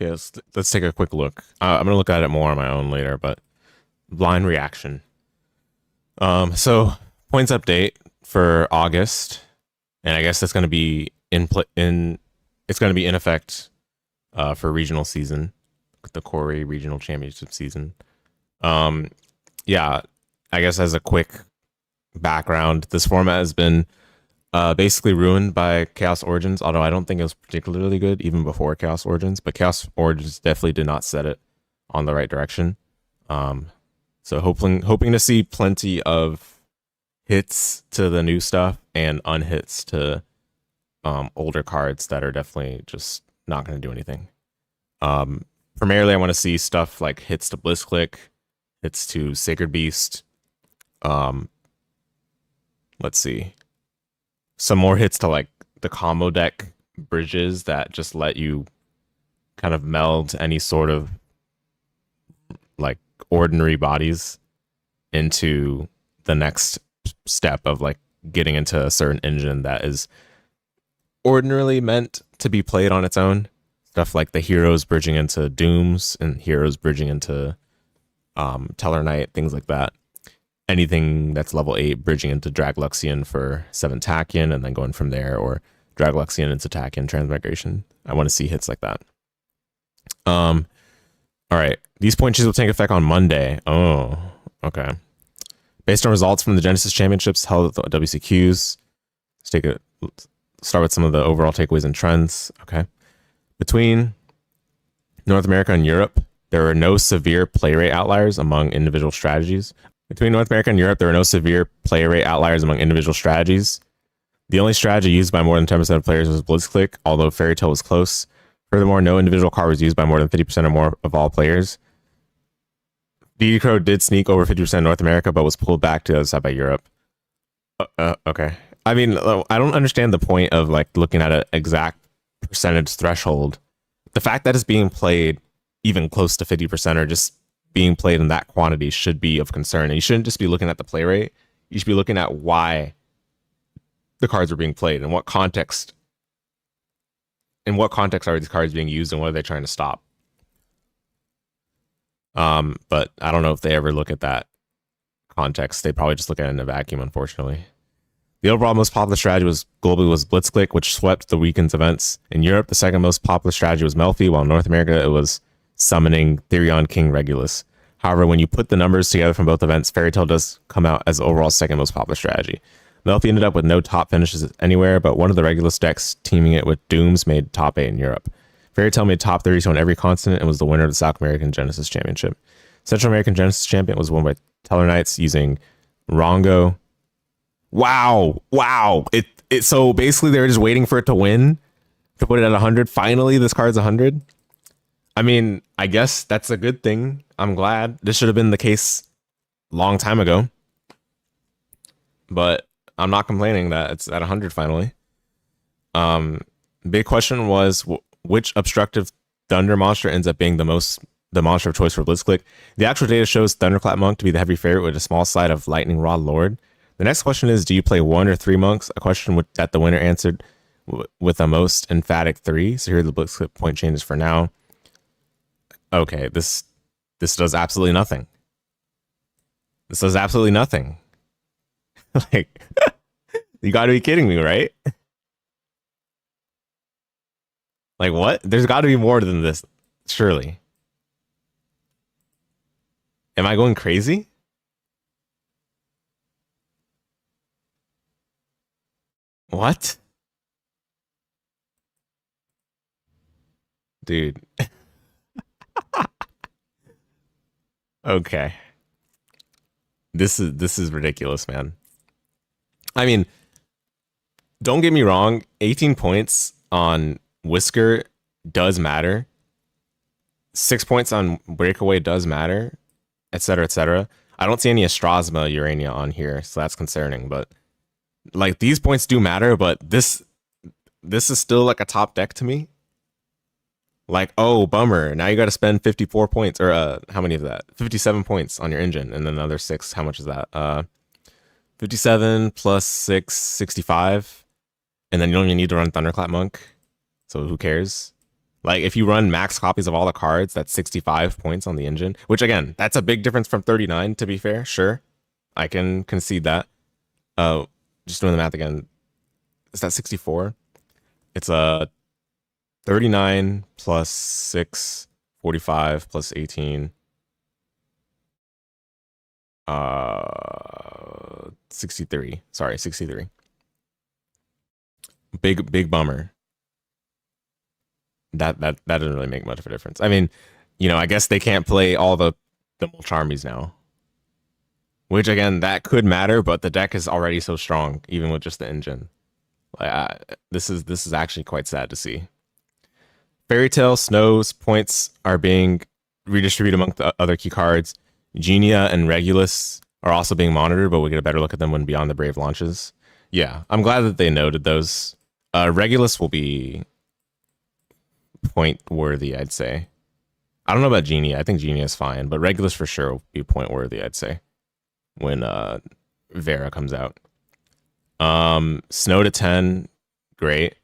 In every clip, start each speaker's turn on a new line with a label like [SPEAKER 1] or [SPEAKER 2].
[SPEAKER 1] Okay, let's take a quick look. I'm gonna look at it more on my own later, but blind reaction. So points update for August, and I guess that's gonna be it's gonna be in effect for regional season, the Corey Regional Championship season. Um, yeah, I guess as a quick background, this format has been basically ruined by Chaos Origins, although I don't think it was particularly good even before Chaos Origins, but Chaos Origins definitely did not set it on the right direction. So hoping to see plenty of hits to the new stuff and unhits to older cards that are definitely just not going to do anything. Primarily, I want to see stuff like hits to Blitzclick, hits to Sacred Beast. Let's see. Some more hits to like the combo deck bridges that just let you kind of meld any sort of like ordinary bodies into the next step of like getting into a certain engine that is ordinarily meant to be played on its own. Stuff like the heroes bridging into Dooms and heroes bridging into Teller Knight, things like that. Anything that's level 8 bridging into Dragluxion for 7 Tachyon and then going from there, or Dragluxion into Tachyon Transmigration. I want to see hits like that. All right. These point changes will take effect on Monday. Oh, okay. Based on results from the Genesis Championships held at the WCQs, let's start with some of the overall takeaways and trends. Okay. Between North America and Europe, there are no severe play rate outliers among individual strategies. Between North America and Europe, there are no severe play rate outliers among individual strategies. The only strategy used by more than 10% of players was Blitzclick, although Fairy Tail was close. Furthermore, no individual card was used by more than 50% or more of all players. DD Crow did sneak over 50% in North America, but was pulled back to the other side by Europe. Okay. I mean, I don't understand the point of like looking at an exact percentage threshold. The fact that it's being played even close to 50% or just being played in that quantity should be of concern. And you shouldn't just be looking at the play rate. You should be looking at why the cards are being played and what context. In what context are these cards being used and what are they trying to stop? But I don't know if they ever look at that context. They probably just look at it in a vacuum, unfortunately. The overall most popular strategy was globally was Blitzclick, which swept the weekend's events. In Europe, the second most popular strategy was Melfi, while in North America it was summoning Therion King Regulus. However, when you put the numbers together from both events, Fairy Tail does come out as the overall second most popular strategy. Melfi ended up with no top finishes anywhere, but one of the Regulus decks teaming it with Dooms made top 8 in Europe. Fairy Tail made top 32 on every continent and was the winner of the South American Genesis Championship. Central American Genesis Champion was won by Teller Knights using Rongo. Wow. So basically they were just waiting for it to win to put it at 100. Finally, this card's 100. I mean, I guess that's a good thing. I'm glad. This should have been the case a long time ago. But I'm not complaining that it's at 100 finally. Big question was which obstructive thunder monster ends up being the monster of choice for Blitzclick. The actual data shows Thunderclap Monk to be the heavy favorite with a small side of Lightning Rod Lord. The next question is, do you play 1 or 3 monks? A question that the winner answered with a most emphatic 3. So here are the Blitzclick point changes for now. Okay, this does absolutely nothing. This does absolutely nothing. Like, you gotta be kidding me, right? Like, what? There's gotta be more than this, surely. Am I going crazy? What? Dude. Okay. This is ridiculous, man. I mean, don't get me wrong, 18 points on Whisker does matter. 6 points on Breakaway does matter, etc., etc. I don't see any Astrosma Urania on here, so that's concerning, but like these points do matter, but this is still like a top deck to me. Like, oh, bummer. Now you got to spend 54 points, or how many of that? 57 points on your engine, and then another 6. How much is that? 57 plus 6, 65. And then you don't even need to run Thunderclap Monk. So who cares? Like if you run max copies of all the cards, that's 65 points on the engine, which again, that's a big difference from 39, to be fair. Sure. I can concede that. Just doing the math again. Is that 64? It's a 39 plus 6, 45 plus 18. 63. Sorry, 63. Big bummer. That doesn't really make much of a difference. I mean, I guess they can't play all the Mulcharmies now. Which again, that could matter, but the deck is already so strong, even with just the engine. This is actually quite sad to see. Fairy Tale Snow's points are being redistributed among the other key cards. Genia and Regulus are also being monitored, but we'll get a better look at them when Beyond the Brave launches. Yeah, I'm glad that they noted those. Regulus will be point worthy, I'd say. I don't know about Genia. I think Genia is fine, but Regulus for sure will be point worthy, I'd say, when Vera comes out. Snow to 10, great.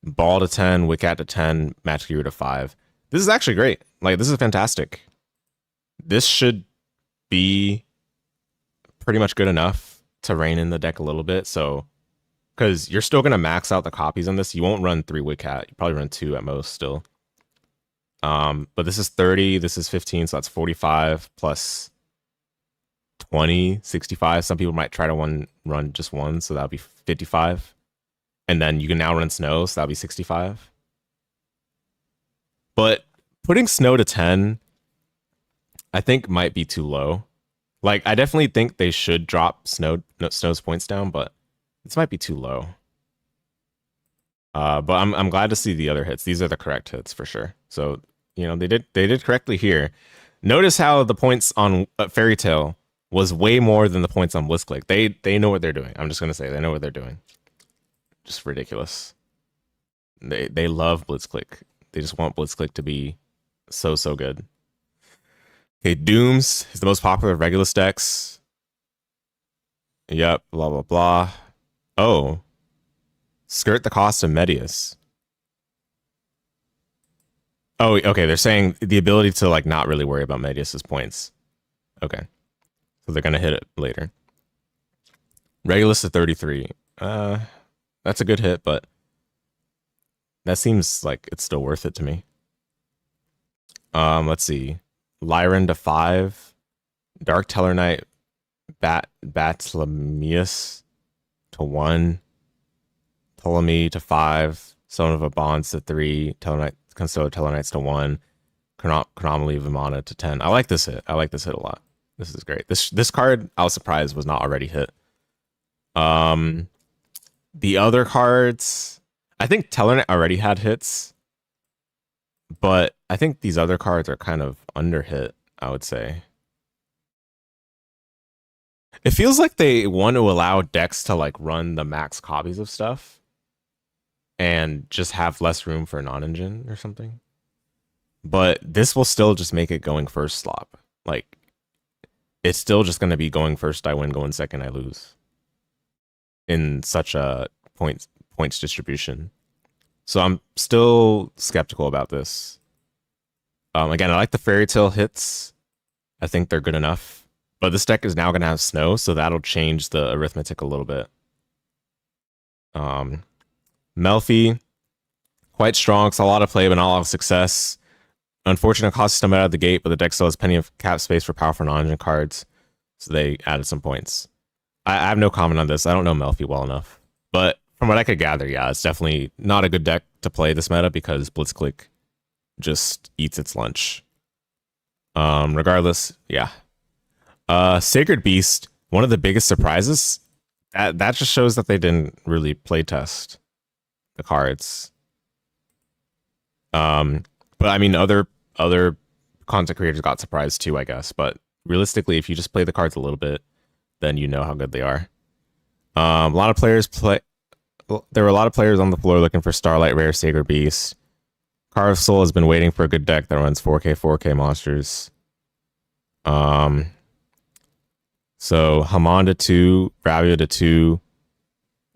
[SPEAKER 1] Ball to 10, Wiccat to 10, Magic Hero to 5. This is actually great. Like, this is fantastic. This should be pretty much good enough to rein in the deck a little bit. So, because you're still going to max out the copies on this. You won't run 3 Wiccat. You probably run 2 at most still. But this is 30, this is 15, so that's 45 plus 20, 65. Some people might try to run just one, so that'll be 55. And then you can now run Snow, so that'll be 65. But putting Snow to 10, I think might be too low. Like, I definitely think they should drop Snow's points down, but this might be too low. But I'm glad to see the other hits. These are the correct hits for sure. So, they did correctly here. Notice how the points on Fairy Tale was way more than the points on Blitzclick. They know what they're doing. I'm just gonna say they know what they're doing. Just ridiculous. They love Blitzclick. They just want Blitzclick to be so good. Okay, Dooms is the most popular of Regulus decks. Yep, blah blah blah. Oh, skirt the cost of Medius. Oh, okay. They're saying the ability to like not really worry about Medius's points. Okay, so they're gonna hit it later. Regulus to 33. That's a good hit, but that seems like it's still worth it to me. Let's see. Lyran to 5. Dark Tellarknight Battlemius to 1. Ptolemy to 5. Son of a Bonds to 3. Constellar Tellarknights to 1. Chronomaly Vimana to 10. I like this hit. I like this hit a lot. This is great. This card, I was surprised, was not already hit. The other cards, I think Tellarknight already had hits, but I think these other cards are kind of under hit, I would say. It feels like they want to allow decks to like run the max copies of stuff and just have less room for non-engine or something. But this will still just make it going first slop. Like, it's still just going to be going first, I win, going second, I lose. In such a points distribution. So I'm still skeptical about this. Again, I like the Fairy Tale hits. I think they're good enough. But this deck is now going to have Snow, so that'll change the arithmetic a little bit. Melfi, quite strong. It's a lot of play, but not a lot of success. Unfortunate cost system out of the gate, but the deck still has plenty of cap space for powerful non-engine cards. So they added some points. I have no comment on this. I don't know Melfi well enough. But from what I could gather, yeah, it's definitely not a good deck to play this meta because Blitzclick just eats its lunch. Regardless, yeah. Sacred Beast, one of the biggest surprises. That just shows that they didn't really play test the cards. But I mean, other content creators got surprised too, I guess. But realistically, if you just play the cards a little bit, then you know how good they are. A lot of players play. There were a lot of players on the floor looking for Starlight Rare Sacred Beast. Carved Soul has been waiting for a good deck that runs 4K monsters. So Hamon to 2, Bravia to 2,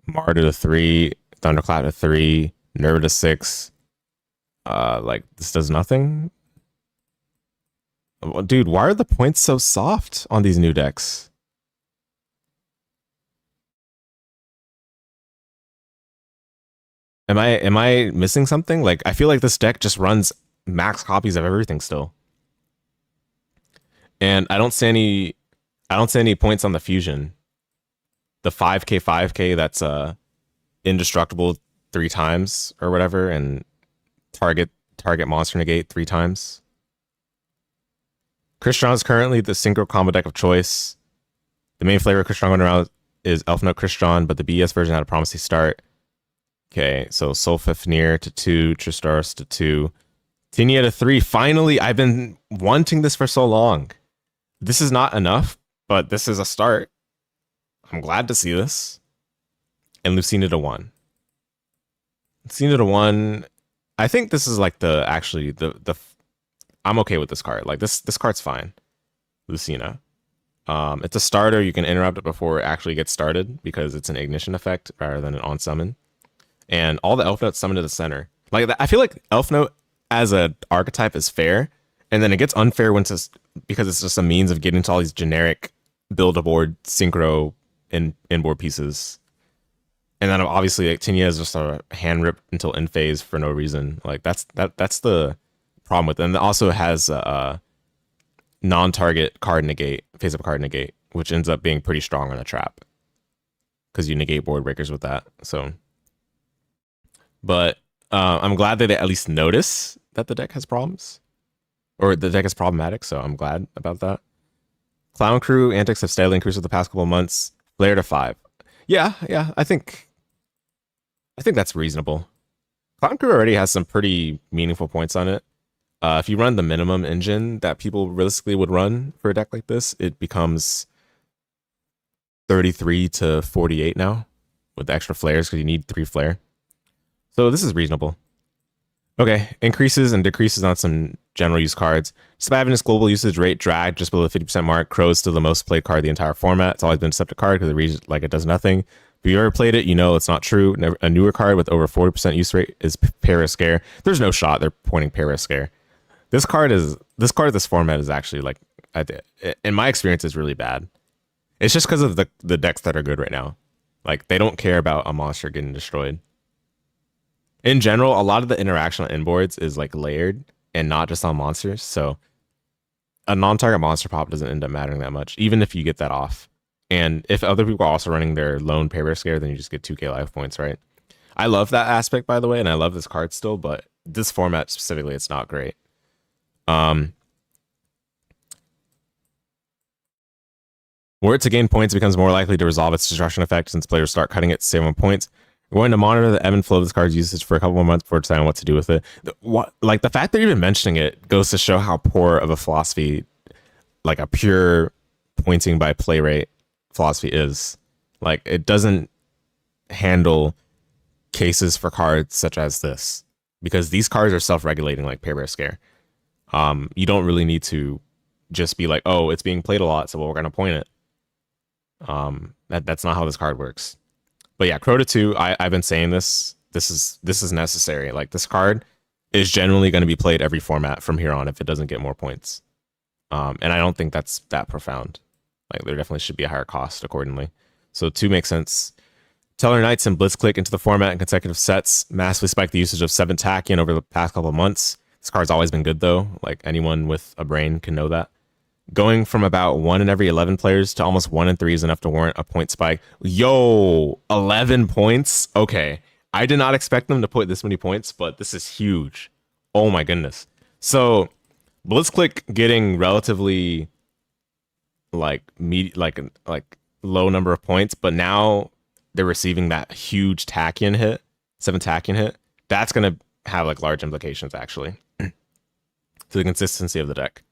[SPEAKER 1] Martyr to 3, Thunderclap to 3, Nerva to 6, Like this does nothing. Dude, why are the points so soft on these new decks? Am I missing something? Like I feel like this deck just runs max copies of everything still. And I don't see any points on the fusion. The 5k that's indestructible 3 times or whatever, and target monster negate 3 times. Crystron is currently the synchro combo deck of choice. The main flavor of Crystron going around is Elf Note Crystron, but the BS version had a promising start. Okay, so Soul Fafnir to 2, Tristaros to 2, Tinia to 3. Finally, I've been wanting this for so long. This is not enough, but this is a start. I'm glad to see this. And Lucina to 1. Lucina to 1. I think this is like the I'm okay with this card. Like this card's fine. Lucina. It's a starter. You can interrupt it before it actually gets started because it's an ignition effect rather than an on summon. And all the Elf Notes summon to the center. Like I feel like Elf Note as an archetype is fair, and then it gets unfair when it's because it's just a means of getting to all these generic build-a-board synchro inboard pieces. And then obviously like, Tinia is just a hand rip until end phase for no reason. Like that's the problem with it. And it also has a non-target card negate, face-up card negate, which ends up being pretty strong on a trap because you negate board breakers with that. So, but I'm glad that they at least notice that the deck has problems or the deck is problematic. So I'm glad about that. Clown Crew antics have steadily increased over the past couple of months. Flare to 5. Yeah, I think that's reasonable. Clown Crew already has some pretty meaningful points on it. If you run the minimum engine that people realistically would run for a deck like this, it becomes 33 to 48 now with the extra flares because you need 3 flare. So this is reasonable. Okay, increases and decreases on some general use cards. Despite having its global usage rate dragged just below the 50% mark, Crow's still the most played card of the entire format. It's always been a Deceptive card because it reads like it does nothing. If you ever played it, you know it's not true. A newer card with over 40% use rate is Parascare. There's no shot they're pointing Parascare. This card of this format is actually like, in my experience, is really bad. It's just because of the decks that are good right now. Like they don't care about a monster getting destroyed. In general, a lot of the interaction on inboards is like layered and not just on monsters. So a non-target monster pop doesn't end up mattering that much, even if you get that off. And if other people are also running their lone Parascare, then you just get 2k life points, right? I love that aspect, by the way, and I love this card still, but this format specifically, it's not great. Were it to gain points, it becomes more likely to resolve its destruction effect since players start cutting it to save on points. We're going to monitor the ebb and flow of this card's usage for a couple more months before deciding what to do with it. Like the fact that you're even mentioning it goes to show how poor of a philosophy, like a pure pointing by play rate philosophy is. Like it doesn't handle cases for cards such as this because these cards are self-regulating like Parascare. You don't really need to just be like, oh, it's being played a lot, so we're going to point it. That's not how this card works. But yeah, Crota 2, I've been saying this. This is necessary. Like this card is generally going to be played every format from here on if it doesn't get more points. And I don't think that's that profound. Like there definitely should be a higher cost accordingly. So 2 makes sense. Teller Knights and Blitzclick into the format in consecutive sets massively spiked the usage of 7 Tachyon over the past couple of months. This card's always been good though. Like anyone with a brain can know that. Going from about 1 in every 11 players to almost 1 in 3 is enough to warrant a point spike. Yo, 11 points? Okay. I did not expect them to put this many points, but this is huge. Oh my goodness. So Blitzclick getting relatively like low number of points, but now they're receiving that huge Tachyon hit, 7 Tachyon hit. That's going to have like large implications actually to the consistency of the deck.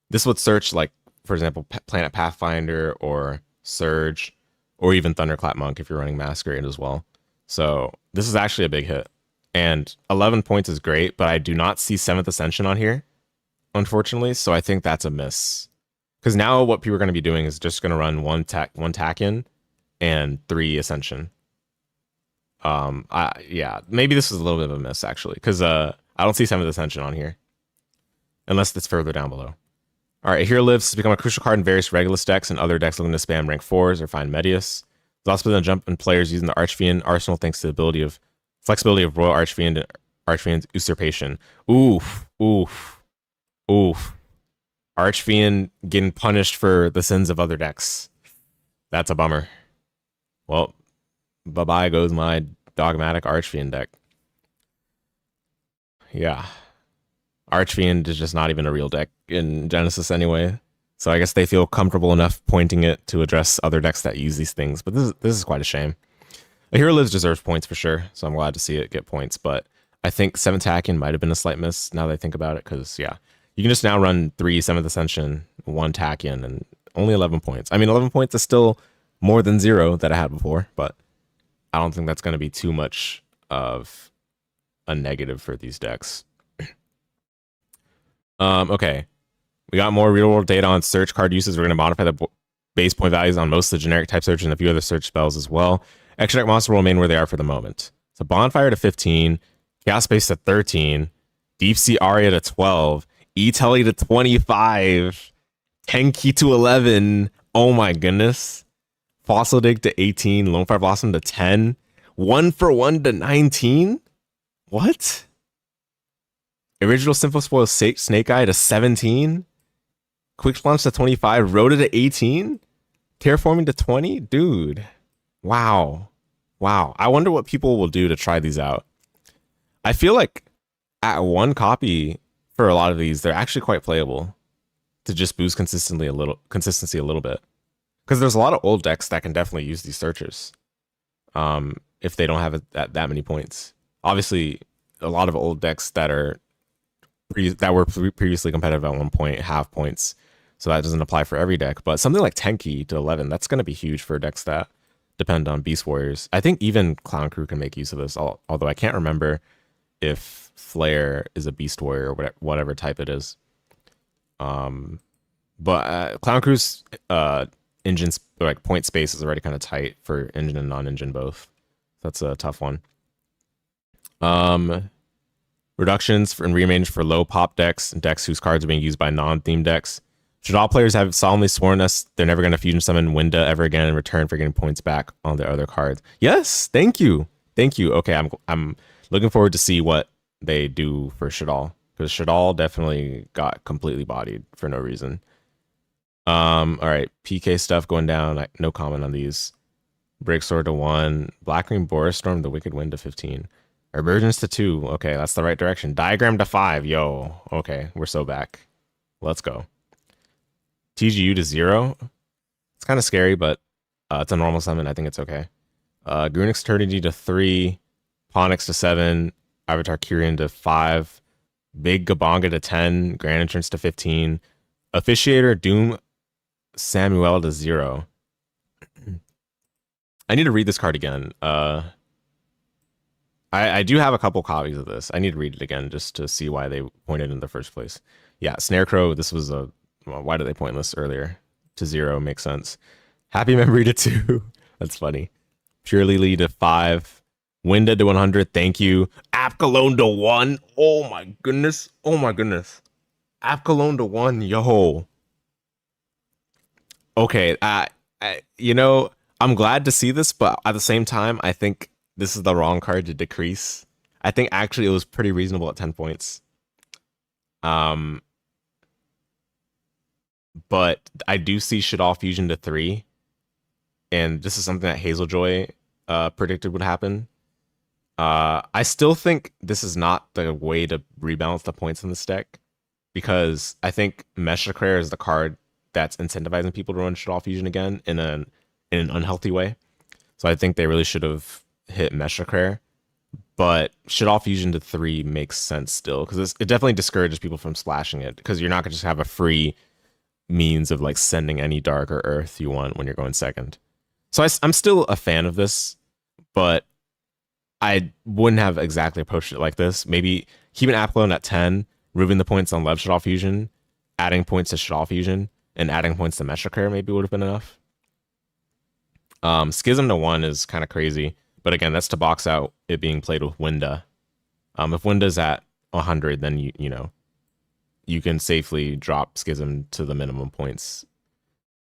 [SPEAKER 1] This would search like, for example, Planet Pathfinder or Surge or even Thunderclap Monk if you're running Masquerade as well. So this is actually a big hit. And 11 points is great, but I do not see 7th Ascension on here, unfortunately. So I think that's a miss. Because now what people are going to be doing is just going to run one Tachyon and 3 Ascension. Yeah, maybe this is a little bit of a miss actually. Because I don't see 7th Ascension on here. Unless it's further down below. Alright, Here Lives has become a crucial card in various Regulus decks and other decks looking to spam rank 4s or find Medius. It's also been a jump in players using the Archfiend arsenal thanks to the flexibility of Royal Archfiend and Archfiend's Usurpation. Oof. Archfiend getting punished for the sins of other decks. That's a bummer. Well, bye-bye goes my dogmatic Archfiend deck. Yeah. Archfiend is just not even a real deck in Genesis anyway. So I guess they feel comfortable enough pointing it to address other decks that use these things. But this is quite a shame. A Hero Lives deserves points for sure, so I'm glad to see it get points. But I think 7th Tachyon might have been a slight miss now that I think about it, because, yeah, you can just now run 3 7th Ascension, 1 Tachyon, and only 11 points. I mean, 11 points is still more than 0 that I had before, but I don't think that's going to be too much of a negative for these decks. Okay. We got more real world data on search card uses. We're going to modify the base point values on most of the generic type search and a few other search spells as well. Extra deck monster will remain where they are for the moment. So Bonfire to 15, Chaos Space to 13, Deep Sea Aria to 12, E-Telly to 25, Tenki to 11. Oh my goodness. Fossil Dig to 18, Lone Fire Blossom to 10, 1-for-1 to 19. What? Original Simple Spoil Snake Eye to 17, Quick Launch to 25, Rhoda to 18, Terraforming to 20. Dude, wow. I wonder what people will do to try these out. I feel like at 1 copy for a lot of these, they're actually quite playable to just boost consistency a little bit. Because there's a lot of old decks that can definitely use these searchers if they don't have that many points. Obviously, a lot of old decks that were previously competitive at 1 point have points, so that doesn't apply for every deck. But something like Tenki to 11, that's going to be huge for decks that depend on Beast Warriors. I think even Clown Crew can make use of this, although I can't remember if Flare is a Beast Warrior or whatever type it is. But Clown Crew's engine's like point space is already kind of tight for engine and non-engine both. That's a tough one. Reductions and rearrange for low pop decks and decks whose cards are being used by non-themed decks. Should all players have solemnly sworn us they're never going to fusion summon Winda ever again in return for getting points back on their other cards? Yes, thank you. Okay, I'm looking forward to see what they do for Shadal, because Shadal definitely got completely bodied for no reason. All right, PK stuff going down. No comment on these. Break Sword to 1, Black Green Boris Storm, the Wicked Wind to 15. Emergence to 2. Okay, that's the right direction. Diagram to 5. Yo, okay, we're so back. Let's go. TGU to 0. It's kind of scary, but it's a normal summon. I think it's okay. Grunix Eternity to 3. Ponix to 7. Avatar Kyrian to 5. Big Gabonga to 10. Grand Entrance to 15. Officiator Doom Samuel to 0. I need to read this card again. I do have a couple copies of this. I need to read it again just to see why they pointed in the first place. Yeah, Snarecrow, this was a... Well, why did they point this earlier? To 0, makes sense. Happy Memory to 2. That's funny. Pure Lily to 5. Winda to 100, thank you. Apkalone to 1. Oh my goodness. Apkalone to 1, yo. Okay, you know, I'm glad to see this, but at the same time, I think this is the wrong card to decrease. I think actually it was pretty reasonable at 10 points. But I do see Shadal Fusion to 3. And this is something that Hazeljoy predicted would happen. I still think this is not the way to rebalance the points in this deck, because I think Meshacrair is the card that's incentivizing people to run Shadal Fusion again in an unhealthy way. So I think they really should have hit Meshacrair. But Shadal Fusion to 3 makes sense still, because it definitely discourages people from splashing it, because you're not going to just have a free means of like sending any dark or earth you want when you're going second. So I'm still a fan of this, but I wouldn't have exactly approached it like this. Maybe keeping Apkalone at 10, removing the points on Lev Shadal Fusion, adding points to Shadal Fusion, and adding points to Meshacrair maybe would have been enough. Schism to 1 is kind of crazy, but again, that's to box out it being played with Winda. If Winda's at 100, then you know you can safely drop Schism to the minimum points.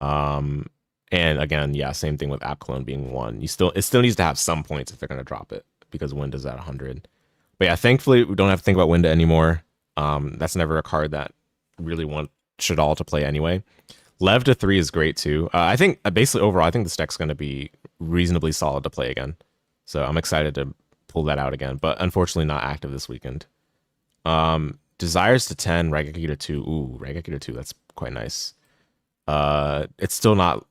[SPEAKER 1] And again, yeah, same thing with App Clone being 1. It still needs to have some points if they're gonna drop it because Wind is at 100. But yeah, thankfully we don't have to think about Winda anymore. That's never a card that really want Shadal to play anyway. Lev to 3 is great too. I think basically overall, I think this deck's going to be reasonably solid to play again. So I'm excited to pull that out again, but unfortunately not active this weekend. Desires to 10, Raigeki to 2. Ooh, Raigeki to 2, that's quite nice. It's still not,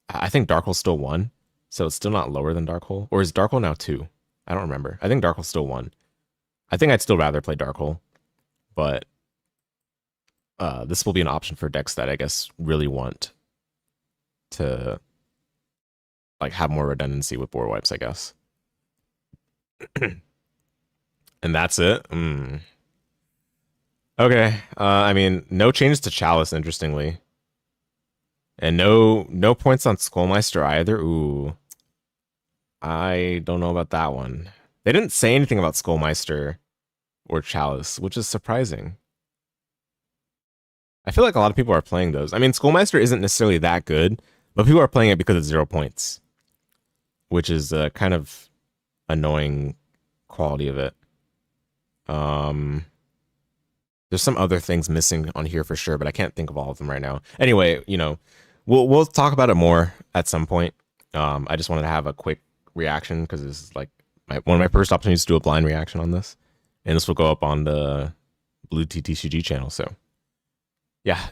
[SPEAKER 1] I think Dark Hole's still 1, so it's still not lower than Dark Hole. Or is Dark Hole now 2? I don't remember. I think Dark Hole's still 1. I think I'd still rather play Dark Hole, but this will be an option for decks that I guess really want to like have more redundancy with board wipes, I guess. And that's it. Okay. I mean, no changes to Chalice, interestingly, and no points on Skullmeister either. Ooh, I don't know about that one. They didn't say anything about Skullmeister or Chalice, which is surprising. I feel like a lot of people are playing those. I mean, Skullmeister isn't necessarily that good, but people are playing it because it's 0 points, which is a kind of annoying quality of it. There's some other things missing on here for sure, but I can't think of all of them right now. Anyway, you know, we'll talk about it more at some point. I just wanted to have a quick reaction because this is like one of my first opportunities to do a blind reaction on this, and this will go up on the bluetea-TCG channel. So, yeah,